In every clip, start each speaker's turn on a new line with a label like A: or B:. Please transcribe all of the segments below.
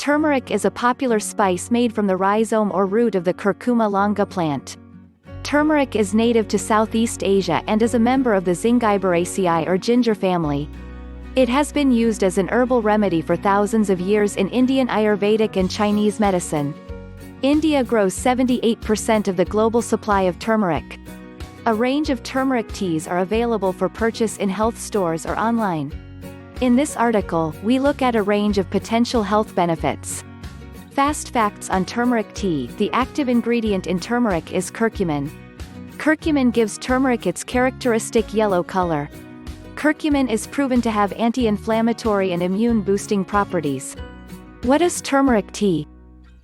A: Turmeric is a popular spice made from the rhizome or root of the Curcuma longa plant. Turmeric is native to Southeast Asia and is a member of the Zingiberaceae or ginger family. It has been used as an herbal remedy for thousands of years in Indian Ayurvedic and Chinese medicine. India grows 78% of the global supply of turmeric. A range of turmeric teas are available for purchase in health stores or online. In this article, we look at a range of potential health benefits. Fast facts on turmeric tea. The active ingredient in turmeric is curcumin. Curcumin gives turmeric its characteristic yellow color. Curcumin is proven to have anti-inflammatory and immune-boosting properties. What is turmeric tea?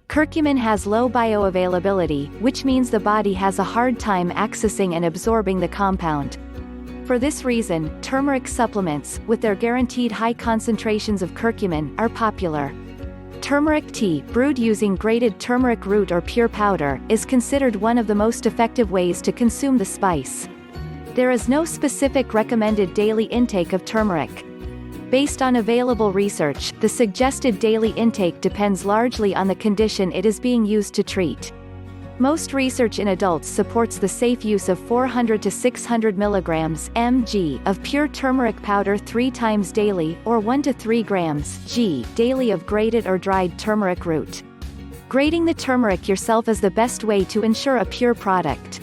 A: Curcumin has low bioavailability, which means the body has a hard time accessing and absorbing the compound. For this reason, turmeric supplements, with their guaranteed high concentrations of curcumin, are popular. Turmeric tea, brewed using grated turmeric root or pure powder, is considered one of the most effective ways to consume the spice. There is no specific recommended daily intake of turmeric. Based on available research, the suggested daily intake depends largely on the condition it is being used to treat. Most research in adults supports the safe use of 400 to 600 mg (mg) of pure turmeric powder 3 times daily, or 1 to 3 grams (g) daily of grated or dried turmeric root. Grating the turmeric yourself is the best way to ensure a pure product.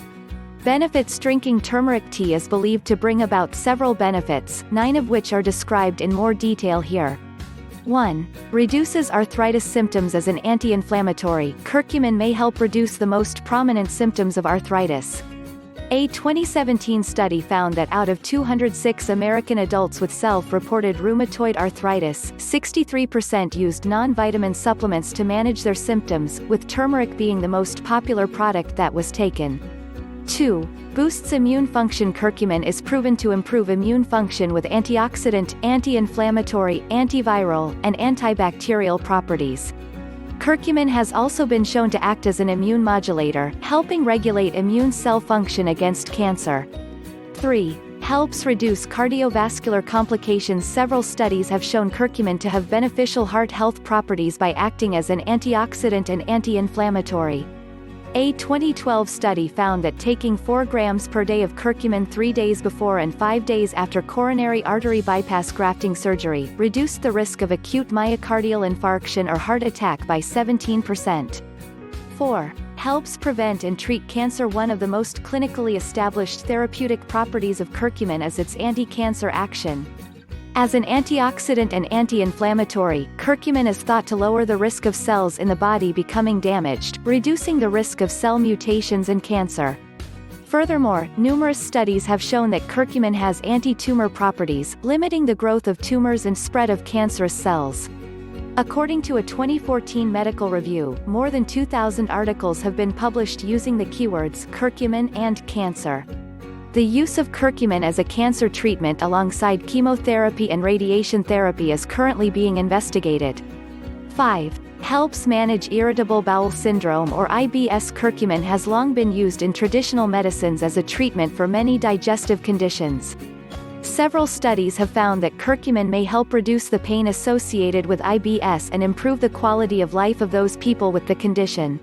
A: Benefits. Drinking turmeric tea is believed to bring about several benefits, 9 of which are described in more detail here. 1. Reduces arthritis symptoms. As an anti-inflammatory, curcumin may help reduce the most prominent symptoms of arthritis. A 2017 study found that out of 206 American adults with self-reported rheumatoid arthritis, 63% used non-vitamin supplements to manage their symptoms, with turmeric being the most popular product that was taken. 2. Boosts immune function. Curcumin is proven to improve immune function with antioxidant, anti-inflammatory, antiviral, and antibacterial properties. Curcumin has also been shown to act as an immune modulator, helping regulate immune cell function against cancer. 3. Helps reduce cardiovascular complications. Several studies have shown curcumin to have beneficial heart health properties by acting as an antioxidant and anti-inflammatory. A 2012 study found that taking 4 grams per day of curcumin 3 days before and 5 days after coronary artery bypass grafting surgery reduced the risk of acute myocardial infarction or heart attack by 17%. 4. Helps prevent and treat cancer. One of the most clinically established therapeutic properties of curcumin is its anti-cancer action. As an antioxidant and anti-inflammatory, curcumin is thought to lower the risk of cells in the body becoming damaged, reducing the risk of cell mutations and cancer. Furthermore, numerous studies have shown that curcumin has anti-tumor properties, limiting the growth of tumors and spread of cancerous cells. According to a 2014 medical review, more than 2,000 articles have been published using the keywords curcumin and cancer. The use of curcumin as a cancer treatment alongside chemotherapy and radiation therapy is currently being investigated. 5. Helps manage irritable bowel syndrome or IBS. Curcumin has long been used in traditional medicines as a treatment for many digestive conditions. Several studies have found that curcumin may help reduce the pain associated with IBS and improve the quality of life of those people with the condition.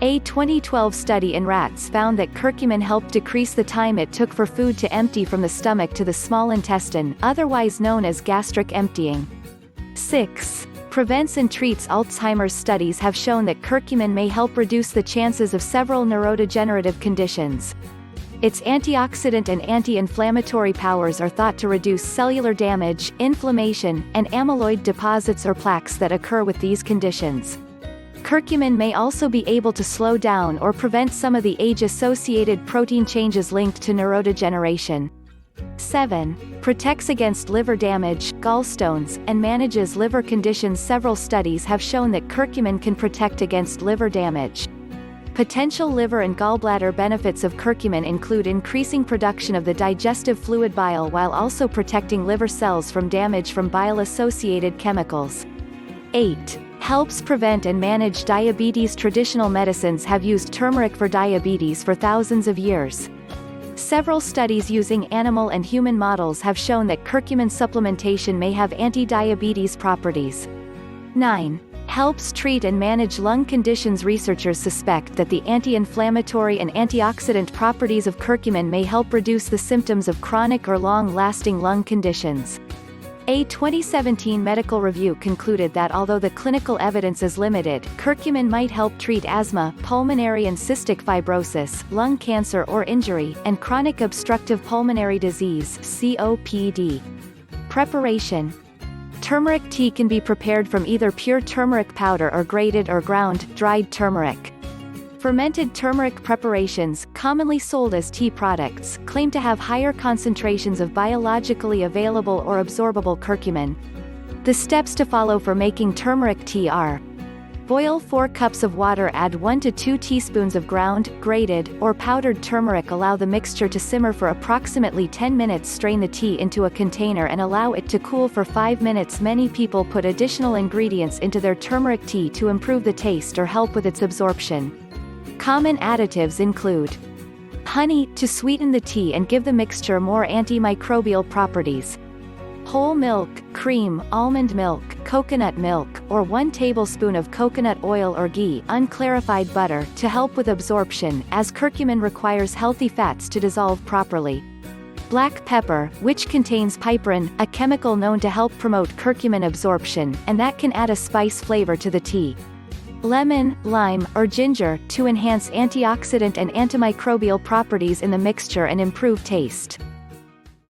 A: A 2012 study in rats found that curcumin helped decrease the time it took for food to empty from the stomach to the small intestine, otherwise known as gastric emptying. 6. Prevents and treats Alzheimer's. Studies have shown that curcumin may help reduce the chances of several neurodegenerative conditions. Its antioxidant and anti-inflammatory powers are thought to reduce cellular damage, inflammation, and amyloid deposits or plaques that occur with these conditions. Curcumin may also be able to slow down or prevent some of the age-associated protein changes linked to neurodegeneration. 7. Protects against liver damage, gallstones, and manages liver conditions. Several studies have shown that curcumin can protect against liver damage. Potential liver and gallbladder benefits of curcumin include increasing production of the digestive fluid bile while also protecting liver cells from damage from bile-associated chemicals. 8. Helps prevent and manage diabetes. Traditional medicines have used turmeric for diabetes for thousands of years. Several studies using animal and human models have shown that curcumin supplementation may have anti-diabetes properties. 9. Helps treat and manage lung conditions. Researchers suspect that the anti-inflammatory and antioxidant properties of curcumin may help reduce the symptoms of chronic or long-lasting lung conditions. A 2017 medical review concluded that although the clinical evidence is limited, curcumin might help treat asthma, pulmonary and cystic fibrosis, lung cancer or injury, and chronic obstructive pulmonary disease (COPD). Preparation. Turmeric tea can be prepared from either pure turmeric powder or grated or ground, dried turmeric. Fermented turmeric preparations, commonly sold as tea products, claim to have higher concentrations of biologically available or absorbable curcumin. The steps to follow for making turmeric tea are: boil 4 cups of water, add 1 to 2 teaspoons of ground, grated, or powdered turmeric. Allow the mixture to simmer for approximately 10 minutes. Strain the tea into a container and allow it to cool for 5 minutes. Many people put additional ingredients into their turmeric tea to improve the taste or help with its absorption. Common additives include honey, to sweeten the tea and give the mixture more antimicrobial properties, whole milk, cream, almond milk, coconut milk, or 1 tablespoon of coconut oil or ghee, unclarified butter, to help with absorption, as curcumin requires healthy fats to dissolve properly. Black pepper, which contains piperine, a chemical known to help promote curcumin absorption, and that can add a spice flavor to the tea. Lemon, lime, or ginger, to enhance antioxidant and antimicrobial properties in the mixture and improve taste.